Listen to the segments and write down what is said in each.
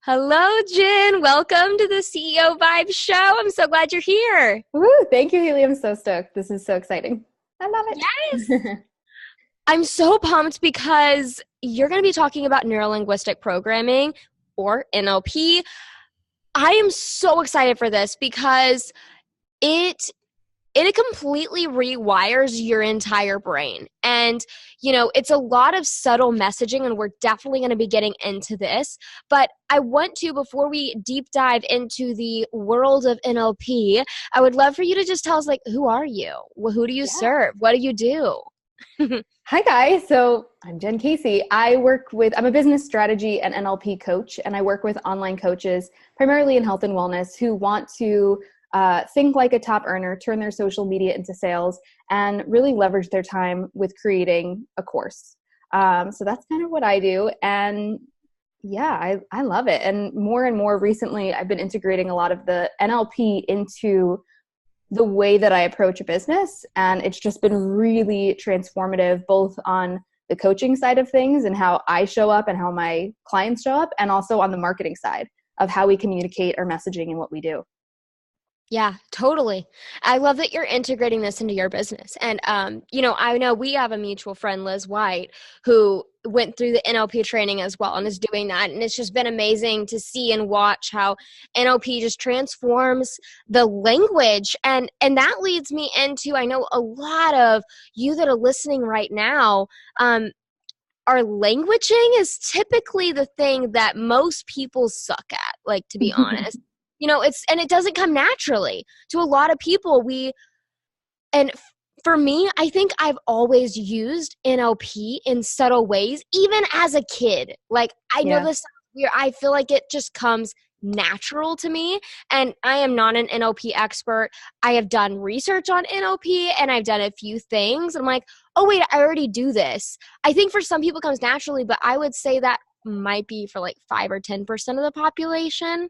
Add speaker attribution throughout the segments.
Speaker 1: Hello, Jen. Welcome to the CEO Vibe Show. I'm so glad you're here.
Speaker 2: Woo, thank you, Haley. I'm so stoked. This is so exciting. I love
Speaker 1: Yes.
Speaker 2: it.
Speaker 1: I'm so pumped because you're going to be talking about neurolinguistic programming or NLP. I am so excited for this because it it completely rewires your entire brain. And, it's a lot of subtle messaging, and we're definitely going to be getting into this. But I want to, before we deep dive into the world of NLP, I would love for you to just tell us, like, who are you? Who do you
Speaker 2: Yeah.
Speaker 1: serve? What do you do?
Speaker 2: Hi, guys. So I'm Jen Casey. I'm a business strategy and NLP coach, and I work with online coaches, primarily in health and wellness, who want to think like a top earner, turn their social media into sales, and really leverage their time with creating a course. So that's kind of what I do. And yeah, I love it. And more recently, I've been integrating a lot of the NLP into the way that I approach a business. And it's just been really transformative, both on the coaching side of things and how I show up and how my clients show up, and also on the marketing side of how we communicate our messaging and what we do.
Speaker 1: Yeah, totally. I love that you're integrating this into your business. And, I know we have a mutual friend, Liz White, who went through the NLP training as well and is doing that. And it's just been amazing to see and watch how NLP just transforms the language. And that leads me into, I know a lot of you that are listening right now, our languaging is typically the thing that most people suck at, like, to be honest. And it doesn't come naturally to a lot of people. And for me, I think I've always used NLP in subtle ways, even as a kid. Like, I know
Speaker 2: Yeah.
Speaker 1: this sounds weird. I feel like it just comes natural to me. And I am not an NLP expert. I have done research on NLP and I've done a few things. I'm like, oh, wait, I already do this. I think for some people it comes naturally, but I would say that might be for like 5 or 10% of the population.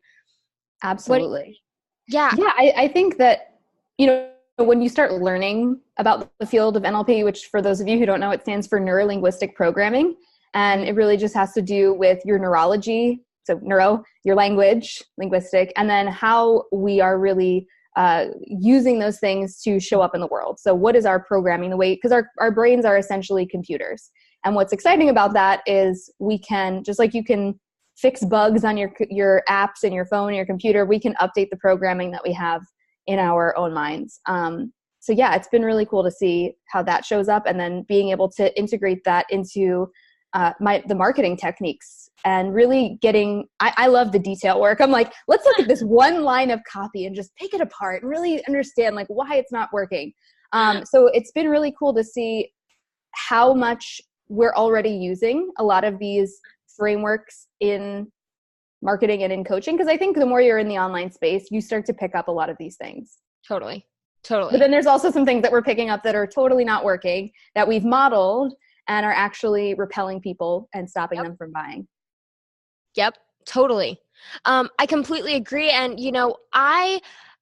Speaker 1: What?
Speaker 2: Absolutely.
Speaker 1: Yeah.
Speaker 2: Yeah, I think that, when you start learning about the field of NLP, which for those of you who don't know, it stands for neuro-linguistic programming. And it really just has to do with your neurology, so neuro, your language, linguistic, and then how we are really using those things to show up in the world. So what is our programming, the way, because our brains are essentially computers. And what's exciting about that is we can, just like you can fix bugs on your apps and your phone and your computer, we can update the programming that we have in our own minds. So yeah, it's been really cool to see how that shows up, and then being able to integrate that into the marketing techniques, and really I love the detail work. I'm like, let's look at this one line of copy and just pick it apart and really understand like why it's not working. So it's been really cool to see how much we're already using a lot of these frameworks in marketing and in coaching, because I think the more you're in the online space, you start to pick up a lot of these things.
Speaker 1: Totally.
Speaker 2: But
Speaker 1: Totally.
Speaker 2: then there's also some things that we're picking up that are totally not working, that we've modeled and are actually repelling people and stopping
Speaker 1: Yep.
Speaker 2: them from buying.
Speaker 1: Yep. Totally. I completely agree. And,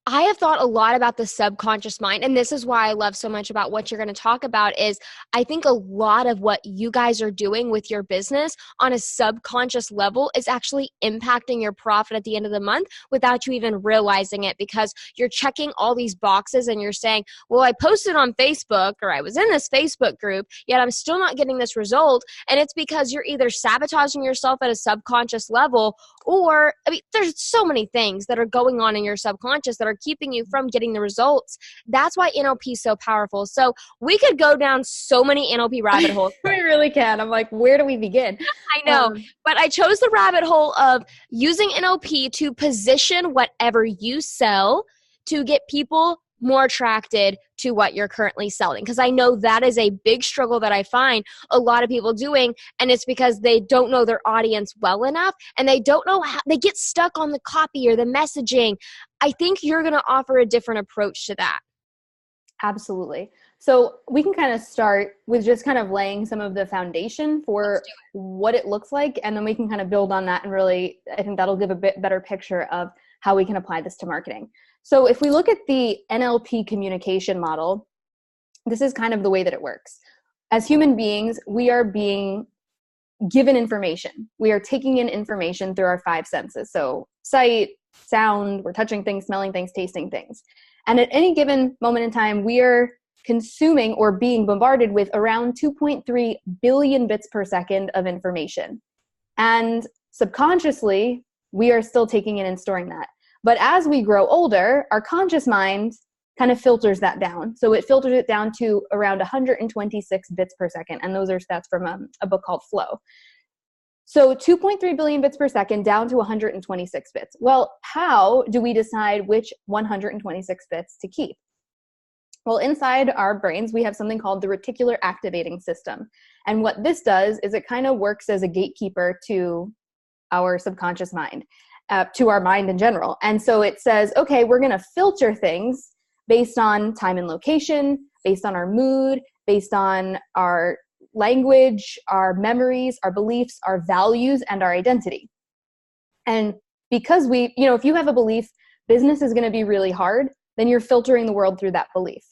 Speaker 1: I have thought a lot about the subconscious mind, and this is why I love so much about what you're going to talk about. Is I think a lot of what you guys are doing with your business on a subconscious level is actually impacting your profit at the end of the month without you even realizing it, because you're checking all these boxes and you're saying, well, I posted on Facebook, or I was in this Facebook group, yet I'm still not getting this result. And it's because you're either sabotaging yourself at a subconscious level, or, I mean, there's so many things that are going on in your subconscious that are keeping you from getting the results. That's why NLP is so powerful. So we could go down so many NLP rabbit holes.
Speaker 2: We really can. I'm like, where do we begin?
Speaker 1: I know, but I chose the rabbit hole of using NLP to position whatever you sell to get people more attracted to what you're currently selling. Because I know that is a big struggle that I find a lot of people doing. And it's because they don't know their audience well enough, and they don't know how they get stuck on the copy or the messaging. I think you're going to offer a different approach to that.
Speaker 2: Absolutely. So we can kind of start with just kind of laying some of the foundation for what it looks like, and then we can kind of build on that, and really, I think that'll give a bit better picture of how we can apply this to marketing. So if we look at the NLP communication model, this is kind of the way that it works. As human beings, we are being given information. We are taking in information through our five senses. So sight, sound, we're touching things, smelling things, tasting things. And at any given moment in time, we are consuming or being bombarded with around 2.3 billion bits per second of information. And subconsciously, we are still taking in and storing that. But as we grow older, our conscious mind kind of filters that down. So it filters it down to around 126 bits per second. And those are stats from a book called Flow. So 2.3 billion bits per second down to 126 bits. Well, how do we decide which 126 bits to keep? Well, inside our brains, we have something called the reticular activating system. And what this does is it kind of works as a gatekeeper to our subconscious mind, to our mind in general. And so it says, okay, we're going to filter things based on time and location, based on our mood, based on our language, our memories, our beliefs, our values, and our identity. And because if you have a belief, business is going to be really hard, then you're filtering the world through that belief.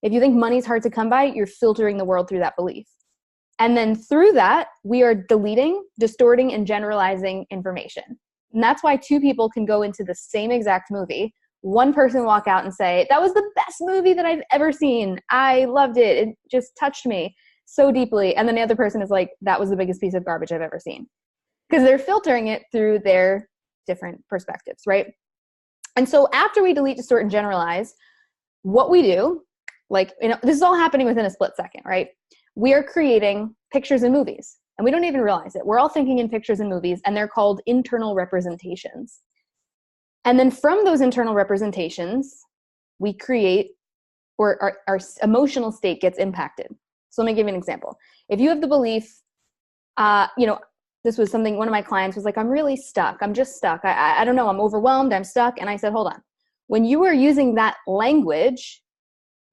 Speaker 2: If you think money's hard to come by, you're filtering the world through that belief. And then through that, we are deleting, distorting, and generalizing information. And that's why two people can go into the same exact movie. One person walk out and say, that was the best movie that I've ever seen. I loved it. It just touched me so deeply. And then the other person is like, that was the biggest piece of garbage I've ever seen. Because they're filtering it through their different perspectives, right? And so after we delete, distort, and generalize, what we do, this is all happening within a split second, right? We are creating pictures and movies, and we don't even realize it. We're all thinking in pictures and movies, and they're called internal representations. And then from those internal representations, we create, or our emotional state gets impacted. So let me give you an example. If you have the belief, this was something one of my clients was like, I'm really stuck. I'm just stuck. I don't know. I'm overwhelmed. I'm stuck. And I said, hold on. When you are using that language,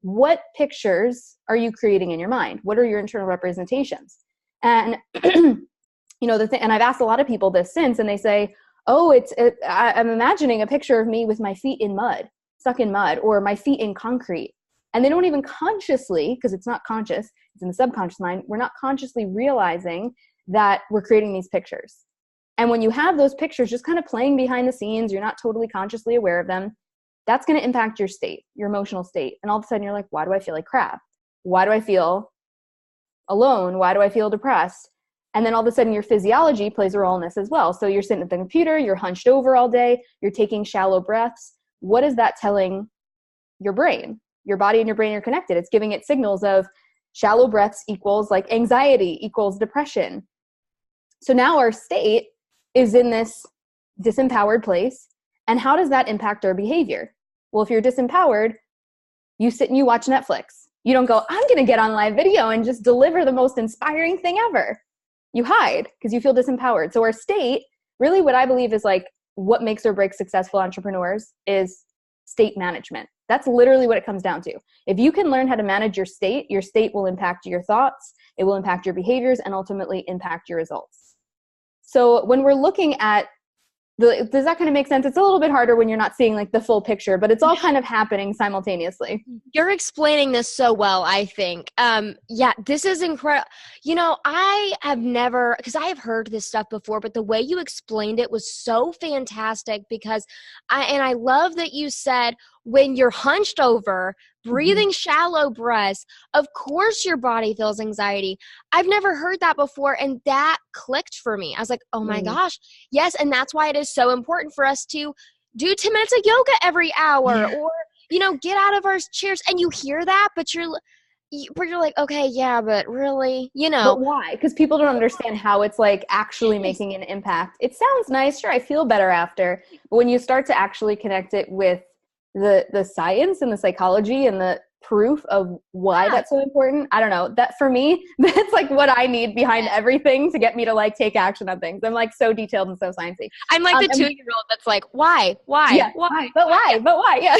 Speaker 2: what pictures are you creating in your mind? What are your internal representations? And, and I've asked a lot of people this since, and they say, oh, I'm imagining a picture of me with my feet in mud, stuck in mud, or my feet in concrete. And they don't even consciously, because it's not conscious, it's in the subconscious mind, we're not consciously realizing that we're creating these pictures. And when you have those pictures just kind of playing behind the scenes, you're not totally consciously aware of them, that's going to impact your state, your emotional state. And all of a sudden you're like, why do I feel like crap? Why do I feel alone? Why do I feel depressed? And then all of a sudden your physiology plays a role in this as well. So you're sitting at the computer, you're hunched over all day, you're taking shallow breaths. What is that telling your brain? Your body and your brain are connected. It's giving it signals of shallow breaths equals like anxiety equals depression. So now our state is in this disempowered place. And how does that impact our behavior? Well, if you're disempowered, you sit and you watch Netflix. You don't go, I'm going to get on live video and just deliver the most inspiring thing ever. You hide because you feel disempowered. So our state, really what I believe is like what makes or breaks successful entrepreneurs is state management. That's literally what it comes down to. If you can learn how to manage your state will impact your thoughts, it will impact your behaviors, and ultimately impact your results. So when we're looking at does that kind of make sense? It's a little bit harder when you're not seeing like the full picture, but it's all kind of happening simultaneously.
Speaker 1: You're explaining this so well, I think. Yeah, this is incredible. I have never, because I have heard this stuff before, but the way you explained it was so fantastic because I love that you said when you're hunched over, breathing shallow breaths, of course your body feels anxiety. I've never heard that before, and that clicked for me. I was like, oh my gosh, yes, and that's why it is so important for us to do 10 minutes of yoga every hour or, get out of our chairs. And you hear that, but you're like, okay, yeah, but really,
Speaker 2: But why? Because people don't understand how it's like actually making an impact. It sounds nice. Sure, I feel better after. But when you start to actually connect it with the science and the psychology and the proof of why that's so important, I don't know. That for me, that's like what I need behind everything to get me to like take action on things. I'm like so detailed and so sciencey.
Speaker 1: I'm like the 2-year-old that's like, why?
Speaker 2: Yeah,
Speaker 1: why?
Speaker 2: But why? Yeah.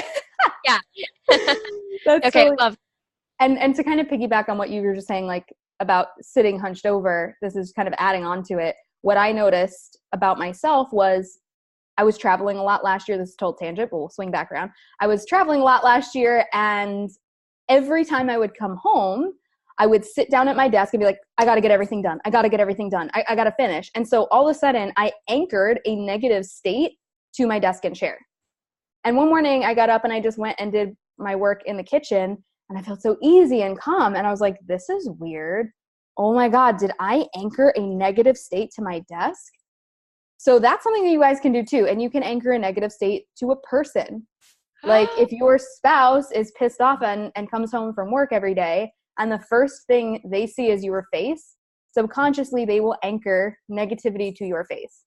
Speaker 1: Yeah.
Speaker 2: That's
Speaker 1: okay,
Speaker 2: so,
Speaker 1: love.
Speaker 2: And to kind of piggyback on what you were just saying, like about sitting hunched over, this is kind of adding on to it. What I noticed about myself was I was traveling a lot last year. This is a total tangent, but we'll swing back around. I was traveling a lot last year, and every time I would come home, I would sit down at my desk and be like, I got to get everything done. I got to get everything done. I got to finish. And so all of a sudden I anchored a negative state to my desk and chair. And one morning I got up and I just went and did my work in the kitchen, and I felt so easy and calm. And I was like, this is weird. Oh my God, did I anchor a negative state to my desk? So that's something that you guys can do too. And you can anchor a negative state to a person. Like if your spouse is pissed off and comes home from work every day, and the first thing they see is your face, subconsciously they will anchor negativity to your face.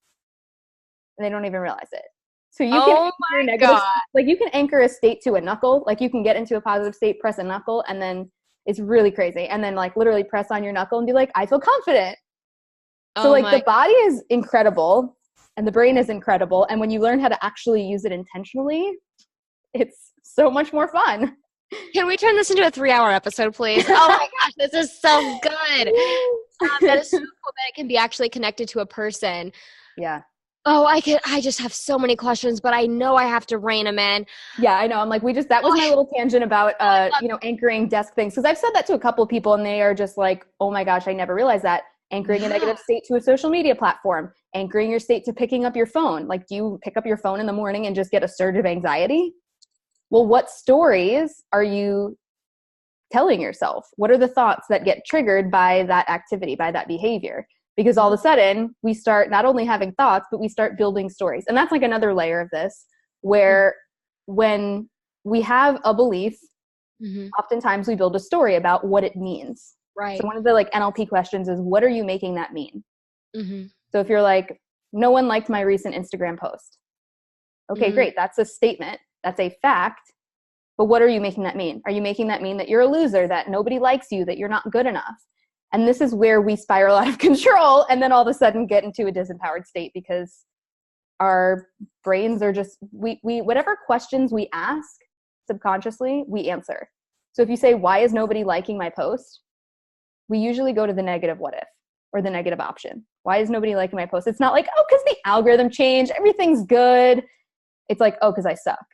Speaker 2: And they don't even realize it. So you can anchor negative, like you can anchor a state to a knuckle. Like you can get into a positive state, press a knuckle, and then it's really crazy. And then like literally press on your knuckle and be like, I feel confident. So like the body is incredible and the brain is incredible. And when you learn how to actually use it intentionally, it's so much more fun.
Speaker 1: Can we turn this into a 3-hour episode, please? Oh my gosh, this is so good. That is so cool that it can be actually connected to a person.
Speaker 2: Yeah.
Speaker 1: Oh, I just have so many questions, but I know I have to rein them in.
Speaker 2: Yeah, I know. I'm like, that was my little tangent about, anchoring desk things. Cause I've said that to a couple of people and they are just like, oh my gosh, I never realized that. Anchoring a negative state to a social media platform, anchoring your state to picking up your phone. Like, do you pick up your phone in the morning and just get a surge of anxiety? Well, what stories are you telling yourself? What are the thoughts that get triggered by that activity, by that behavior? Because all of a sudden we start not only having thoughts, but we start building stories. And that's like another layer of this, where when we have a belief, oftentimes we build a story about what it means.
Speaker 1: Right.
Speaker 2: So one of the like NLP questions is, what are you making that mean? So if you're like, no one liked my recent Instagram post. Okay, great. That's a statement. That's a fact. But what are you making that mean? Are you making that mean that you're a loser, that nobody likes you, that you're not good enough? And this is where we spiral out of control and then all of a sudden get into a disempowered state, because our brains are just, we whatever questions we ask subconsciously, we answer. So if you say, why is nobody liking my post? We usually go to the negative what if, or the negative option. Why is nobody liking my post? It's not like, oh, because the algorithm changed, everything's good. It's like, oh, because I suck.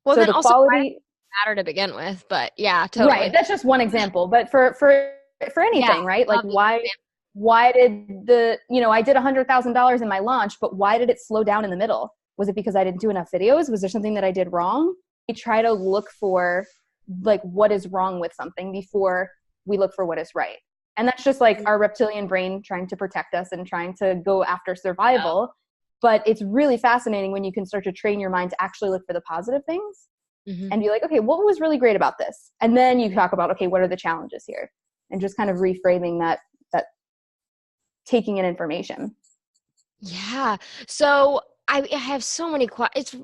Speaker 1: Well,
Speaker 2: so
Speaker 1: then
Speaker 2: the
Speaker 1: also
Speaker 2: quality
Speaker 1: matter to begin with, but yeah, totally.
Speaker 2: Right. That's just one example. But for anything, right? Like why did I did $100,000 in my launch, but why did it slow down in the middle? Was it because I didn't do enough videos? Was there something that I did wrong? We try to look for like what is wrong with something before we look for what is right. And that's just like our reptilian brain trying to protect us and trying to go after survival. But it's really fascinating when you can start to train your mind to actually look for the positive things and be like, okay, what was really great about this? And then you talk about, okay, what are the challenges here? And just kind of reframing that taking in information.
Speaker 1: Yeah. So I have so many questions.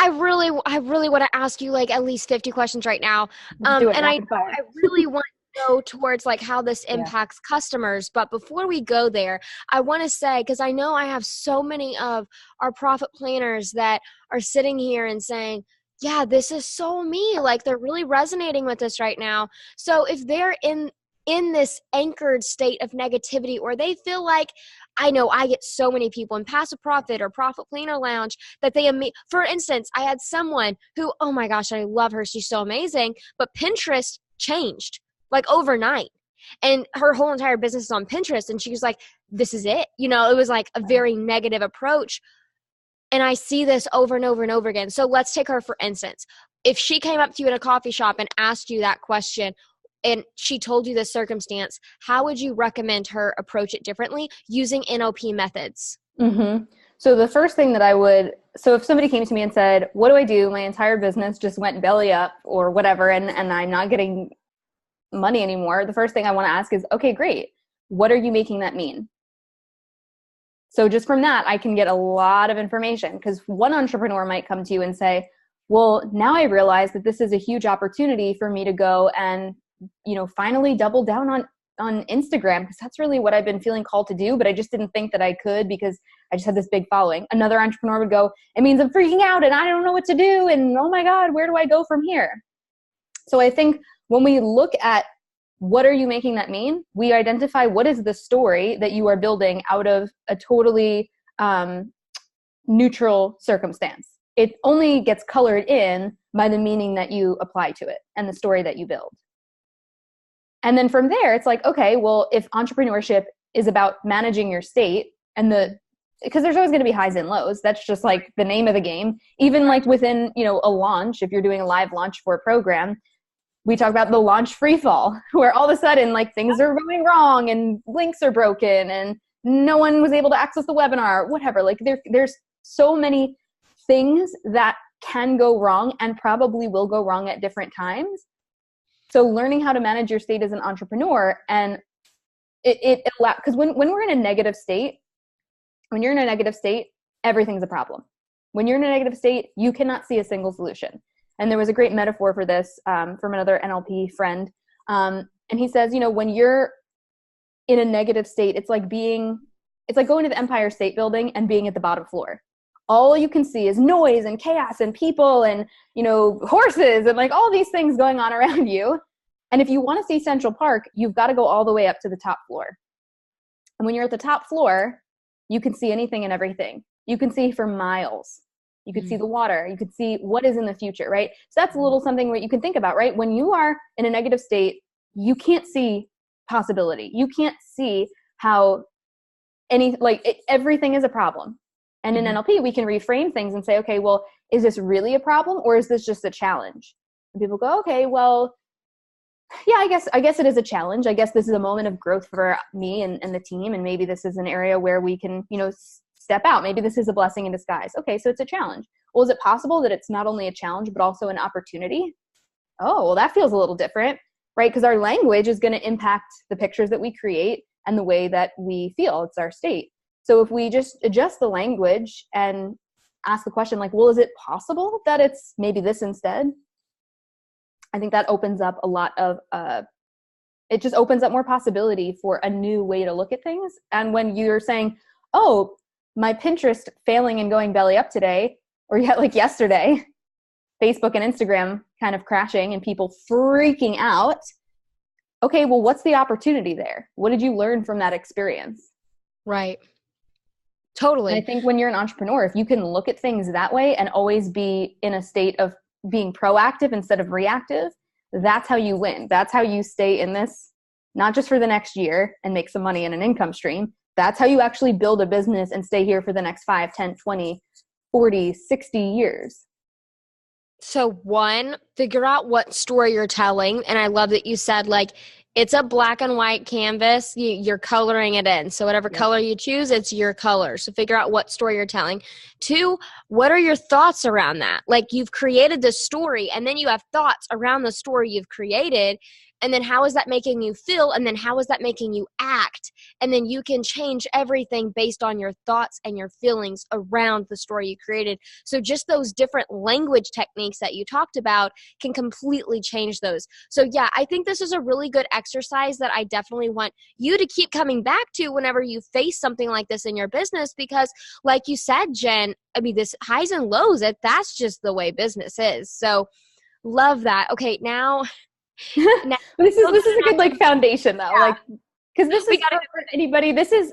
Speaker 1: I really want to ask you like at least 50 questions right now.
Speaker 2: Do it,
Speaker 1: and I really want to go towards like how this impacts customers. But before we go there, I want to say, because I know I have so many of our profit planners that are sitting here and saying, yeah, this is so me. Like they're really resonating with this right now. So if they're in this anchored state of negativity, or they feel like, I know I get so many people in Passive Profit or Profit Planner Lounge that for instance, I had someone who, oh my gosh, I love her. She's so amazing. But Pinterest changed like overnight. And her whole entire business is on Pinterest. And she was like, this is it. It was like a very negative approach. And I see this over and over and over again. So let's take her for instance. If she came up to you in a coffee shop and asked you that question, and she told you this circumstance, how would you recommend her approach it differently using NLP methods?
Speaker 2: So the first thing that so if somebody came to me and said, what do I do? My entire business just went belly up or whatever, and I'm not getting money anymore. The first thing I want to ask is, okay, great. What are you making that mean? So just from that, I can get a lot of information, because one entrepreneur might come to you and say, well, now I realize that this is a huge opportunity for me to go and finally double down on Instagram, because that's really what I've been feeling called to do, but I just didn't think that I could because I just had this big following. Another entrepreneur would go, it means I'm freaking out and I don't know what to do. And oh my God, where do I go from here? So I think when we look at what are you making that mean, we identify what is the story that you are building out of a totally neutral circumstance. It only gets colored in by the meaning that you apply to it and the story that you build. And then from there, it's like, okay, well, if entrepreneurship is about managing your state because there's always going to be highs and lows. That's just like the name of the game. Even like within, a launch, if you're doing a live launch for a program, we talk about the launch free fall, where all of a sudden like things are going wrong and links are broken and no one was able to access the webinar, whatever. Like there's so many things that can go wrong and probably will go wrong at different times. So learning how to manage your state as an entrepreneur, and it allows, because when we're in a negative state, when you're in a negative state, everything's a problem. When you're in a negative state, you cannot see a single solution. And there was a great metaphor for this from another NLP friend. And he says, when you're in a negative state, it's like going to the Empire State Building and being at the bottom floor. All you can see is noise and chaos and people and, horses and like all these things going on around you. And if you want to see Central Park, you've got to go all the way up to the top floor. And when you're at the top floor, you can see anything and everything. You can see for miles. You could see the water. You could see what is in the future, right? So that's a little something where you can think about, right? When you are in a negative state, you can't see possibility. You can't see how everything is a problem. And in NLP, we can reframe things and say, okay, well, is this really a problem or is this just a challenge? And people go, okay, well, yeah, I guess it is a challenge. I guess this is a moment of growth for me and the team. And maybe this is an area where we can, step out. Maybe this is a blessing in disguise. Okay, so it's a challenge. Well, is it possible that it's not only a challenge, but also an opportunity? Oh, well, that feels a little different, right? Because our language is going to impact the pictures that we create and the way that we feel. It's our state. So if we just adjust the language and ask the question like, well, is it possible that it's maybe this instead? I think that opens up a lot of, it just opens up more possibility for a new way to look at things. And when you're saying, oh, my Pinterest failing and going belly up today, or yet like yesterday, Facebook and Instagram kind of crashing and people freaking out. Okay, well, what's the opportunity there? What did you learn from that experience?
Speaker 1: Right. Totally.
Speaker 2: And I think when you're an entrepreneur, if you can look at things that way and always be in a state of being proactive instead of reactive, that's how you win. That's how you stay in this, not just for the next year and make some money in an income stream. That's how you actually build a business and stay here for the next 5, 10, 20, 40, 60 years.
Speaker 1: So one, figure out what story you're telling. And I love that you said like, it's a black and white canvas. You're coloring it in. So whatever color you choose, it's your color. So figure out what story you're telling. 2, what are your thoughts around that? Like you've created this story and then you have thoughts around the story you've created. And then how is that making you feel? And then how is that making you act? And then you can change everything based on your thoughts and your feelings around the story you created. So just those different language techniques that you talked about can completely change those. So yeah, I think this is a really good exercise that I definitely want you to keep coming back to whenever you face something like this in your business, because like you said, Jen, I mean, this highs and lows, that's just the way business is. So love that. Okay, now
Speaker 2: this is a good like foundation though, like because this is for anybody. This is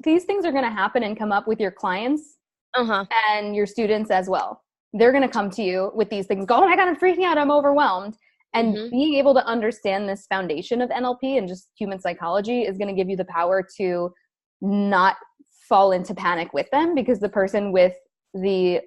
Speaker 2: these things are going to happen and come up with your clients and your students as well. They're going to come to you with these things. Go, oh my God, I'm freaking out. I'm overwhelmed. And being able to understand this foundation of NLP and just human psychology is going to give you the power to not fall into panic with them, because the person with the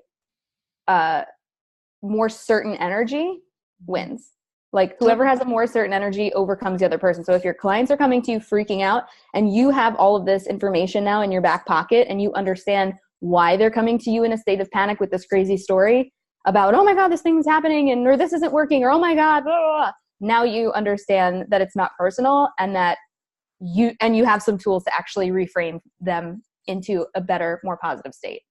Speaker 2: more certain energy wins. Like whoever has a more certain energy overcomes the other person. So if your clients are coming to you freaking out and you have all of this information now in your back pocket and you understand why they're coming to you in a state of panic with this crazy story about, oh my God, this thing's happening and or this isn't working or oh my God, blah, blah, blah. Now you understand that it's not personal and that you have some tools to actually reframe them into a better, more positive state.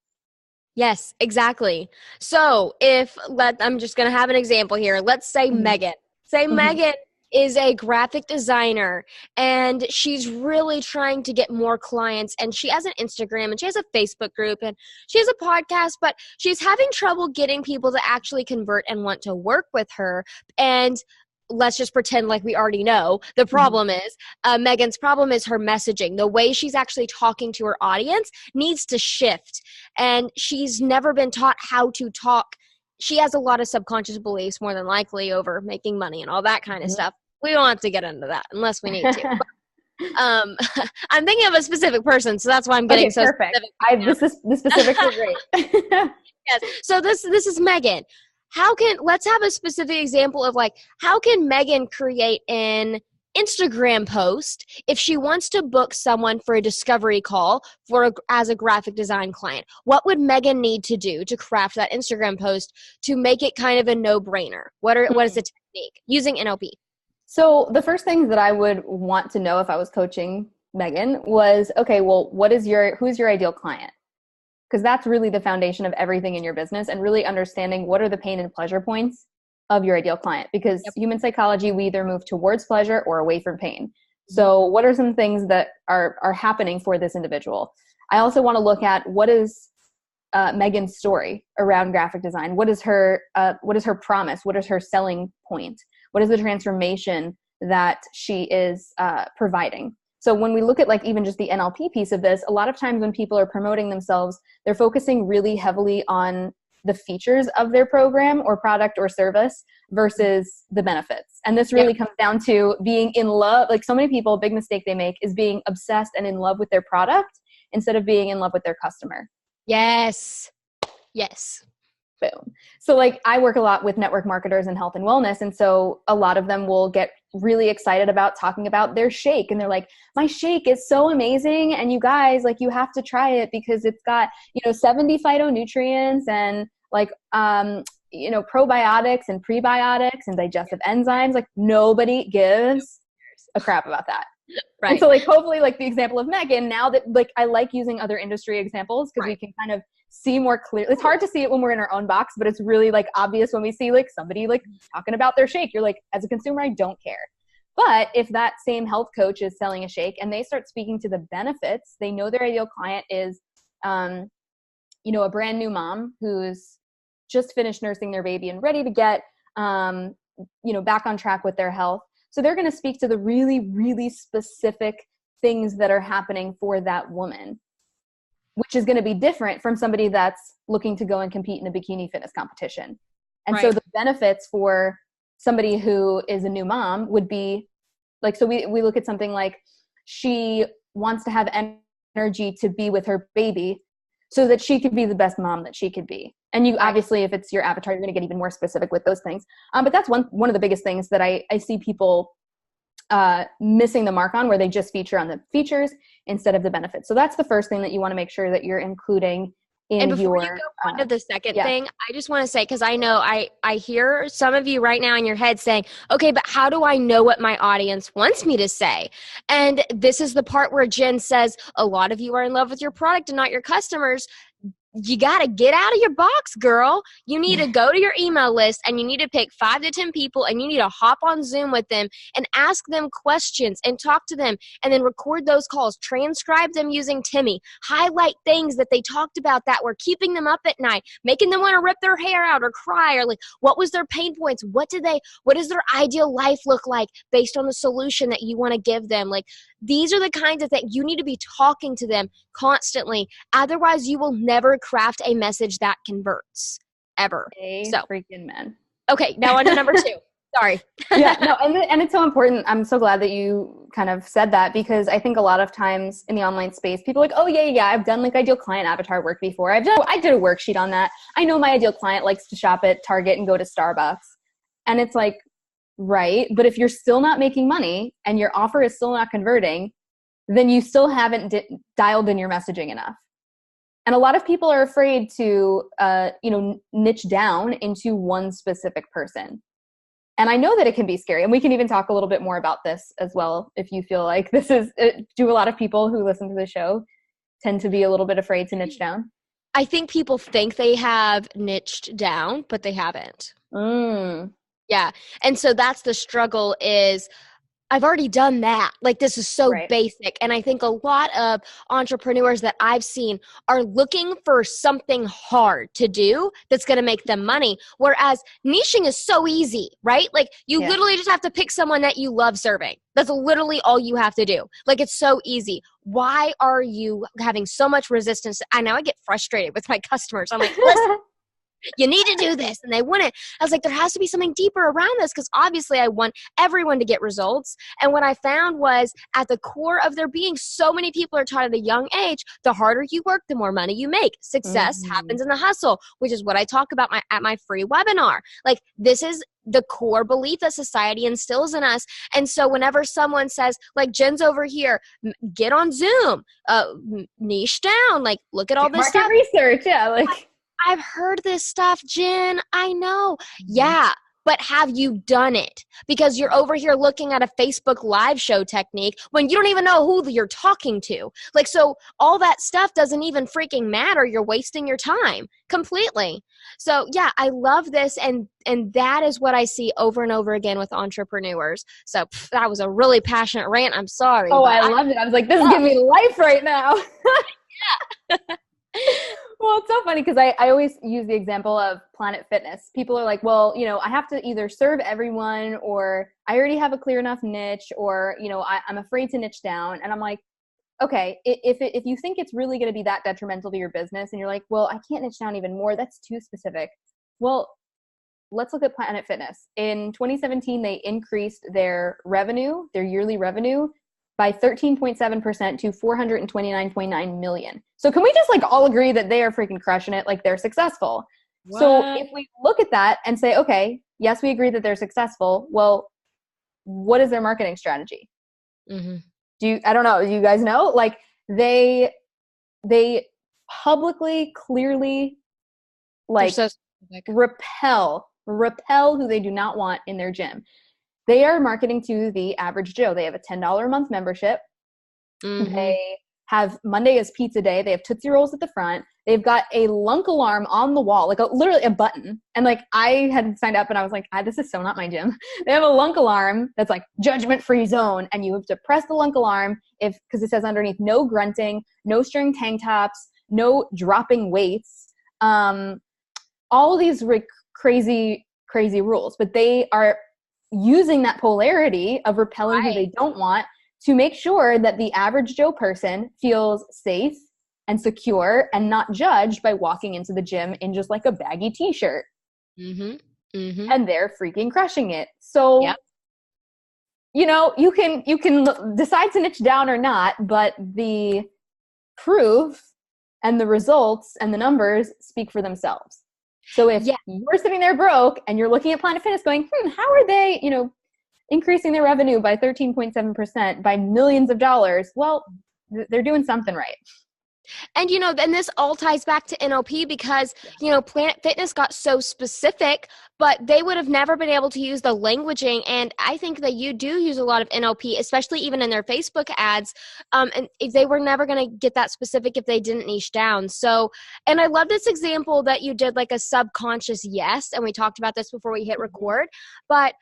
Speaker 1: Yes, exactly. So I'm just going to have an example here. Let's say Megan. Megan is a graphic designer and she's really trying to get more clients, and she has an Instagram and she has a Facebook group and she has a podcast, but she's having trouble getting people to actually convert and want to work with her. And let's just pretend like we already know the problem is Megan's problem is her messaging. The way she's actually talking to her audience needs to shift, and she's never been taught how to talk. She has a lot of subconscious beliefs, more than likely, over making money and all that kind of stuff. We don't have to get into that unless we need to. I'm thinking of a specific person, so that's why I'm getting so
Speaker 2: perfect.
Speaker 1: specific. Right
Speaker 2: the specifics are great.
Speaker 1: Yes. So this is Megan. Let's have a specific example of like, how can Megan create an Instagram post if she wants to book someone for a discovery call as a graphic design client? What would Megan need to do to craft that Instagram post to make it kind of a no-brainer? What is the technique using NLP?
Speaker 2: So the first thing that I would want to know if I was coaching Megan was, okay, well, who's your ideal client? Because that's really the foundation of everything in your business, and really understanding what are the pain and pleasure points of your ideal client. Because human psychology, we either move towards pleasure or away from pain. So what are some things that are happening for this individual? I also want to look at what is Megan's story around graphic design. What is her promise? What is her selling point? What is the transformation that she is providing? So when we look at like even just the NLP piece of this, a lot of times when people are promoting themselves, they're focusing really heavily on the features of their program or product or service versus the benefits. And this really comes down to being in love. Like so many people, a big mistake they make is being obsessed and in love with their product instead of being in love with their customer.
Speaker 1: Yes.
Speaker 2: Boom. So like I work a lot with network marketers in health and wellness. And so a lot of them will get really excited about talking about their shake. And they're like, my shake is so amazing. And you guys, like, you have to try it because it's got, 70 phytonutrients and like, probiotics and prebiotics and digestive enzymes. Like nobody gives a crap about that. Right. And so like, hopefully like the example of Megan, now that like, I like using other industry examples because we can kind of see more clearly. It's hard to see it when we're in our own box, but it's really like obvious when we see like somebody like talking about their shake. You're like, as a consumer, I don't care. But if that same health coach is selling a shake and they start speaking to the benefits, they know their ideal client is, a brand new mom who's just finished nursing their baby and ready to get, back on track with their health. So they're going to speak to the really, really specific things that are happening for that woman, which is going to be different from somebody that's looking to go and compete in a bikini fitness competition. And so the benefits for somebody who is a new mom would be like, so we look at something like she wants to have energy to be with her baby so that she could be the best mom that she could be. And you obviously, if it's your avatar, you're going to get even more specific with those things. But that's one of the biggest things that I see people missing the mark on, where they just feature on the features instead of the benefits. So that's the first thing that you want to make sure that you're including in your. And
Speaker 1: before you go on to the second thing, I just want to say, because I know I hear some of you right now in your head saying, okay, but how do I know what my audience wants me to say? And this is the part where Jen says, a lot of you are in love with your product and not your customers. You got to get out of your box, girl. You need to go to your email list and you need to pick 5 to 10 people and you need to hop on Zoom with them and ask them questions and talk to them and then record those calls, transcribe them using Timmy, highlight things that they talked about that were keeping them up at night, making them want to rip their hair out or cry, or like, what was their pain points? What does their ideal life look like based on the solution that you want to give them? Like, these are the kinds of things you need to be talking to them constantly. Otherwise, you will never craft a message that converts ever.
Speaker 2: Freaking man.
Speaker 1: Okay, now on to number 2. Sorry.
Speaker 2: And it's so important. I'm so glad that you kind of said that, because I think a lot of times in the online space, people are like, oh yeah, I've done like ideal client avatar work before. I did a worksheet on that. I know my ideal client likes to shop at Target and go to Starbucks. And it's like, right. But if you're still not making money and your offer is still not converting, then you still haven't dialed in your messaging enough. And a lot of people are afraid to, niche down into one specific person. And I know that it can be scary. And we can even talk a little bit more about this as well, if you feel like this is, do a lot of people who listen to the show tend to be a little bit afraid to niche down?
Speaker 1: I think people think they have niched down, but they haven't. Yeah. And so that's the struggle is, I've already done that. Like, this is so basic. And I think a lot of entrepreneurs that I've seen are looking for something hard to do that's going to make them money. Whereas niching is so easy, right? Like, you literally just have to pick someone that you love serving. That's literally all you have to do. Like, it's so easy. Why are you having so much resistance? I know I get frustrated with my customers. I'm like, listen, You need to do this. And they wouldn't. I was like, there has to be something deeper around this because obviously I want everyone to get results. And what I found was at the core of their being, so many people are taught at a young age, the harder you work, the more money you make. Success
Speaker 2: Mm-hmm.
Speaker 1: happens in the hustle, which is what I talk about at my free webinar. Like, this is the core belief that society instills in us. And so whenever someone says, like Jen's over here, get on Zoom, niche down, like look at all
Speaker 2: Do
Speaker 1: this
Speaker 2: market
Speaker 1: stuff.
Speaker 2: research, yeah, like
Speaker 1: I've heard this stuff, Jen. I know.
Speaker 2: Mhm.
Speaker 1: Yeah. But have you done it? Because you're over here looking at a Facebook live show technique when you don't even know who you're talking to. Like, so all that stuff doesn't even freaking matter. You're wasting your time completely. So yeah, I love this. And that is what I see over and over again with entrepreneurs. So that was a really passionate rant. I'm sorry,
Speaker 2: Oh,
Speaker 1: but
Speaker 2: I
Speaker 1: I
Speaker 2: loved it. I was like, this is
Speaker 1: love.
Speaker 2: giving me life right now. Well, it's so funny because I always use the example of Planet Fitness. People are like, well, I have to either serve everyone or I already have a clear enough niche or, I'm afraid to niche down. And I'm like, okay, if you think it's really going to be that detrimental to your business and you're like, well, I can't niche down even more, that's too specific. Well, let's look at Planet Fitness. In 2017, they increased their revenue, their yearly revenue, by 13.7% to 429.9 million. So can we just all agree that they are freaking crushing it? Like, they're successful.
Speaker 1: What?
Speaker 2: So if we look at that and say, okay, yes, we agree that they're successful. Well, what is their marketing strategy?
Speaker 1: Mm-hmm.
Speaker 2: I don't know. Do you guys know? Like, they publicly, clearly,
Speaker 1: They're
Speaker 2: like,
Speaker 1: so specific.
Speaker 2: repel who they do not want in their gym. They are marketing to the average Joe. They have a $10 a month membership.
Speaker 1: Mm-hmm.
Speaker 2: They have Monday is pizza day. They have Tootsie Rolls at the front. They've got a lunk alarm on the wall, like literally a button. And I had signed up and I was like, this is so not my gym. They have a lunk alarm that's like judgment-free zone. And you have to press the lunk alarm because it says underneath, no grunting, no string tank tops, no dropping weights. All these crazy rules, but they are using that polarity of repelling who they don't want to make sure that the average Joe person feels safe and secure and not judged by walking into the gym in just like a baggy t-shirt.
Speaker 1: Mm-hmm. Mm-hmm.
Speaker 2: And they're freaking crushing it. So,
Speaker 1: Yep.
Speaker 2: You can decide to niche down or not, but the proof and the results and the numbers speak for themselves. So if you're sitting there broke and you're looking at Planet Fitness going, how are they, increasing their revenue by 13.7% by millions of dollars? Well, they're doing something right.
Speaker 1: And, and this all ties back to NLP because, Planet Fitness got so specific, but they would have never been able to use the languaging. And I think that you do use a lot of NLP, especially even in their Facebook ads. And they were never going to get that specific if they didn't niche down. So, and I love this example that you did like a subconscious yes. And we talked about this before we hit record, but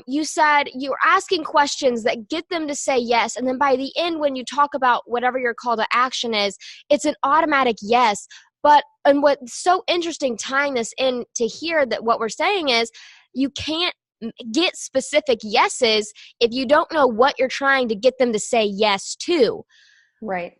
Speaker 1: you said you were asking questions that get them to say yes. And then by the end, when you talk about whatever your call to action is, it's an automatic yes. And what's so interesting tying this in to here that what we're saying is you can't get specific yeses if you don't know what you're trying to get them to say yes to.
Speaker 2: Right.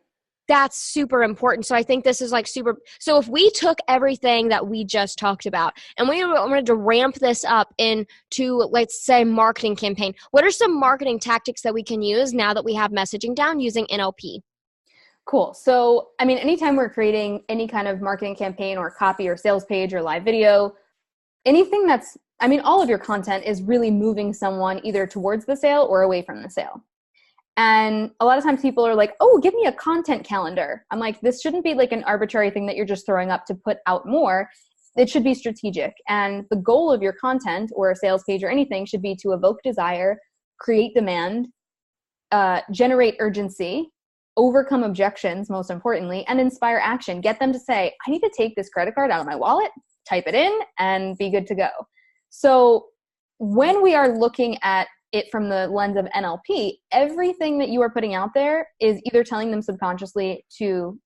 Speaker 1: That's super important. So I think this is super. So if we took everything that we just talked about and we wanted to ramp this up into, let's say, marketing campaign, what are some marketing tactics that we can use now that we have messaging down using NLP?
Speaker 2: Cool. So, anytime we're creating any kind of marketing campaign or copy or sales page or live video, anything that's, all of your content is really moving someone either towards the sale or away from the sale. And a lot of times people are like, oh, give me a content calendar. I'm like, this shouldn't be like an arbitrary thing that you're just throwing up to put out more. It should be strategic. And the goal of your content or a sales page or anything should be to evoke desire, create demand, generate urgency, overcome objections, most importantly, and inspire action. Get them to say, I need to take this credit card out of my wallet, type it in, and be good to go. So when we are looking at it from the lens of NLP, everything that you are putting out there is either telling them subconsciously to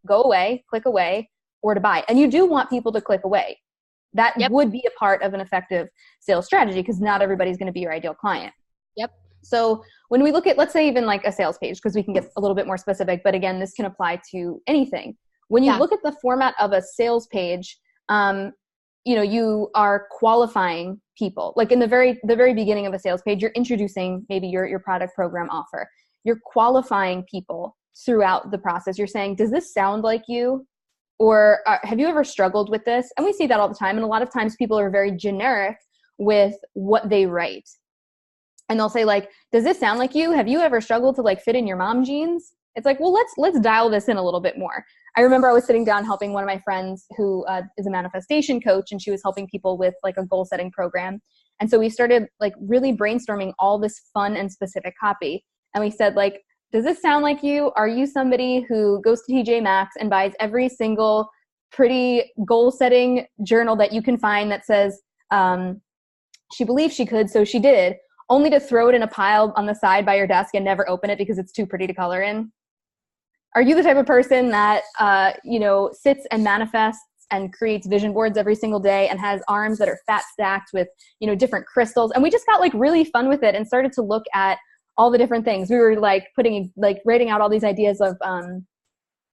Speaker 2: go away, click away, or to buy. And you do want people to click away. That would be a part of an effective sales strategy because not everybody's going to be your ideal client.
Speaker 1: Yep.
Speaker 2: So when we look at, let's say even like a sales page, because we can get a little bit more specific, but again, this can apply to anything. When you look at the format of a sales page, you are qualifying people. Like in the very beginning of a sales page, you're introducing maybe your product, program, offer. You're qualifying people throughout the process. You're saying, does this sound like you? Or have you ever struggled with this? And we see that all the time. And a lot of times people are very generic with what they write. And they'll say like, does this sound like you? Have you ever struggled to like fit in your mom jeans? It's like, well, let's dial this in a little bit more. I remember I was sitting down helping one of my friends who is a manifestation coach, and she was helping people with like a goal setting program. And so we started like really brainstorming all this fun and specific copy. And we said like, does this sound like you? Are you somebody who goes to TJ Maxx and buys every single pretty goal setting journal that you can find that says she believed she could, so she did, only to throw it in a pile on the side by your desk and never open it because it's too pretty to color in? Are you the type of person that, sits and manifests and creates vision boards every single day and has arms that are fat stacked with, different crystals? And we just got like really fun with it and started to look at all the different things. We were like writing out all these ideas of, are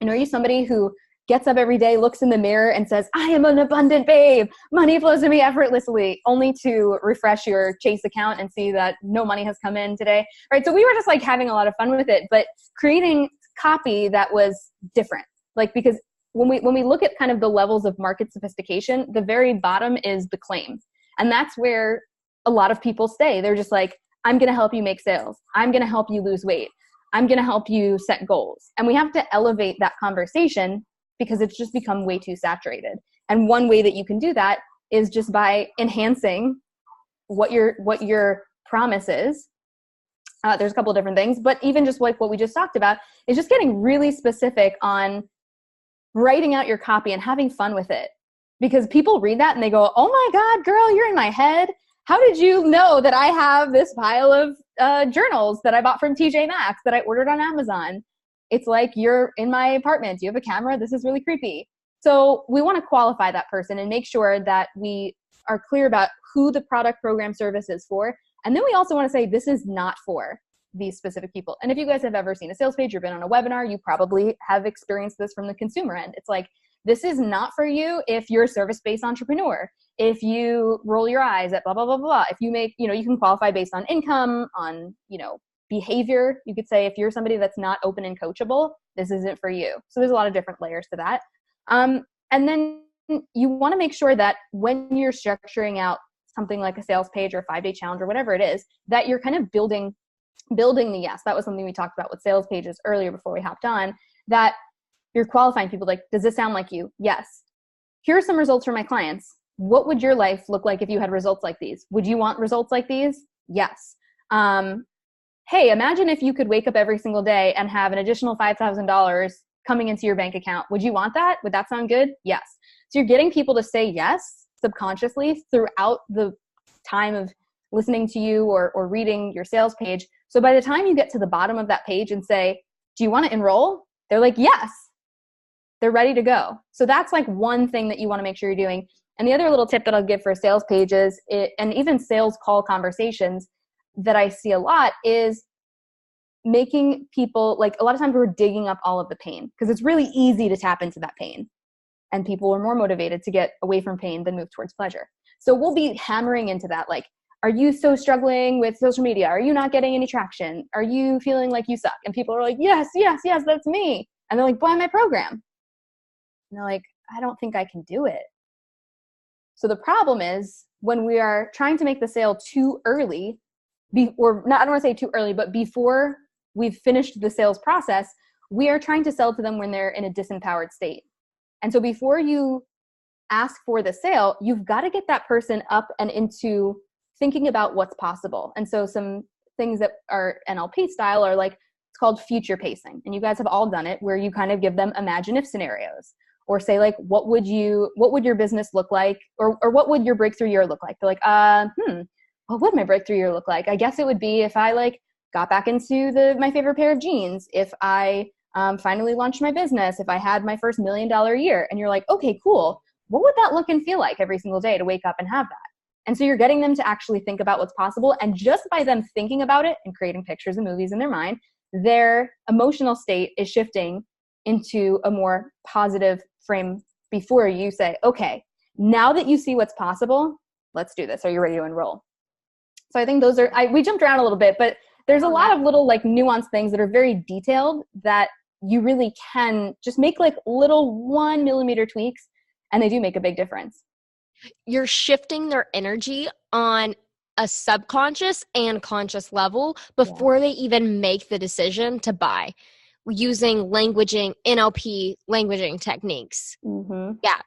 Speaker 2: you somebody who gets up every day, looks in the mirror and says, I am an abundant babe. Money flows to me effortlessly, only to refresh your Chase account and see that no money has come in today. Right. So we were just like having a lot of fun with it, but creating copy that was different. Like, because when we look at kind of the levels of market sophistication, the very bottom is the claim. And that's where a lot of people stay. They're just like, I'm going to help you make sales. I'm going to help you lose weight. I'm going to help you set goals. And we have to elevate that conversation because it's just become way too saturated. And one way that you can do that is just by enhancing what your promise is. There's a couple of different things, but even just like what we just talked about is just getting really specific on writing out your copy and having fun with it. Because people read that and they go, oh my God, girl, you're in my head. How did you know that I have this pile of journals that I bought from TJ Maxx that I ordered on Amazon? It's like, you're in my apartment. Do you have a camera? This is really creepy. So we want to qualify that person and make sure that we are clear about who the product, program, service is for. And then we also want to say, this is not for these specific people. And if you guys have ever seen a sales page or been on a webinar, you probably have experienced this from the consumer end. It's like, this is not for you if you're a service-based entrepreneur. If you roll your eyes at blah, blah, blah, blah. If you make, you can qualify based on income, on, behavior. You could say if you're somebody that's not open and coachable, this isn't for you. So there's a lot of different layers to that. And then you want to make sure that when you're structuring out something like a sales page or a 5-day challenge or whatever it is, that you're kind of building the yes. That was something we talked about with sales pages earlier before we hopped on, that you're qualifying people like, does this sound like you? Yes. Here are some results from my clients. What would your life look like if you had results like these? Would you want results like these? Yes. Hey, imagine if you could wake up every single day and have an additional $5,000 coming into your bank account. Would you want that? Would that sound good? Yes. So you're getting people to say yes subconsciously throughout the time of listening to you or reading your sales page. So by the time you get to the bottom of that page and say, do you want to enroll? They're like, yes. They're ready to go. So that's like one thing that you want to make sure you're doing. And the other little tip that I'll give for sales pages and even sales call conversations that I see a lot is making people, like a lot of times we're digging up all of the pain because it's really easy to tap into that pain. And people are more motivated to get away from pain than move towards pleasure. So we'll be hammering into that. Like, are you so struggling with social media? Are you not getting any traction? Are you feeling like you suck? And people are like, yes, that's me. And they're like, buy my program. And they're like, I don't think I can do it. So the problem is when we are trying to make the sale too early, I don't want to say too early, but before we've finished the sales process, we are trying to sell to them when they're in a disempowered state. And so before you ask for the sale, you've got to get that person up and into thinking about what's possible. And so some things that are NLP style are like, it's called future pacing. And you guys have all done it, where you kind of give them imagine if scenarios, or say like, what would your business look like? Or what would your breakthrough year look like? They're like, what would my breakthrough year look like? I guess it would be if I like got back into my favorite pair of jeans, if I finally launched my business, if I had my first $1 million year. And you're like, okay, cool. What would that look and feel like every single day to wake up and have that? And so you're getting them to actually think about what's possible. And just by them thinking about it and creating pictures and movies in their mind, their emotional state is shifting into a more positive frame before you say, okay, now that you see what's possible, let's do this. Are you ready to enroll? So I think those are, we jumped around a little bit, but there's a lot of little like nuanced things that are very detailed that you really can just make like little 1 millimeter tweaks, and they do make a big difference.
Speaker 1: You're shifting their energy on a subconscious and conscious level before they even make the decision to buy, using languaging, NLP languaging techniques. Yeah,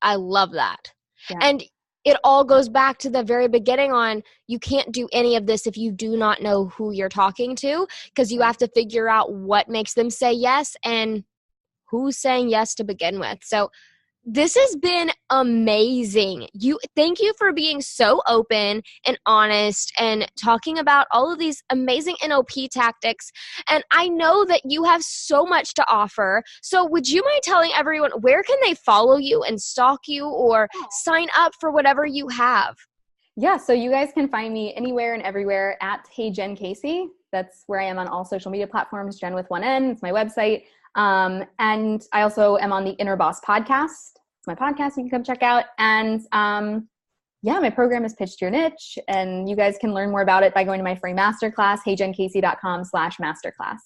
Speaker 1: I love that.
Speaker 2: Yeah.
Speaker 1: And it all goes back to the very beginning on, you can't do any of this if you do not know who you're talking to, because you have to figure out what makes them say yes and who's saying yes to begin with. So this has been amazing. Thank you for being so open and honest and talking about all of these amazing NLP tactics. And I know that you have so much to offer. So would you mind telling everyone, where can they follow you and stalk you or sign up for whatever you have?
Speaker 2: Yeah, so you guys can find me anywhere and everywhere at Hey Jen Casey. That's where I am on all social media platforms, Jen with one N. It's my website. And I also am on the Inner Boss podcast. It's my podcast you can come check out. And my program is Pitch to Your Niche. And you guys can learn more about it by going to my free masterclass, heyjencasey.com/masterclass.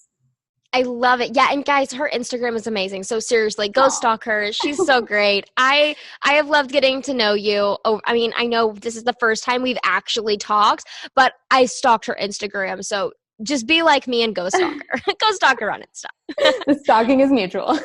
Speaker 1: I love it. Yeah, and guys, her Instagram is amazing. So seriously, go stalk her. She's so great. I have loved getting to know you. Oh, I mean, I know this is the first time we've actually talked, but I stalked her Instagram. So just be like me and go stalk her. Go stalk her on Insta.
Speaker 2: The stalking is mutual.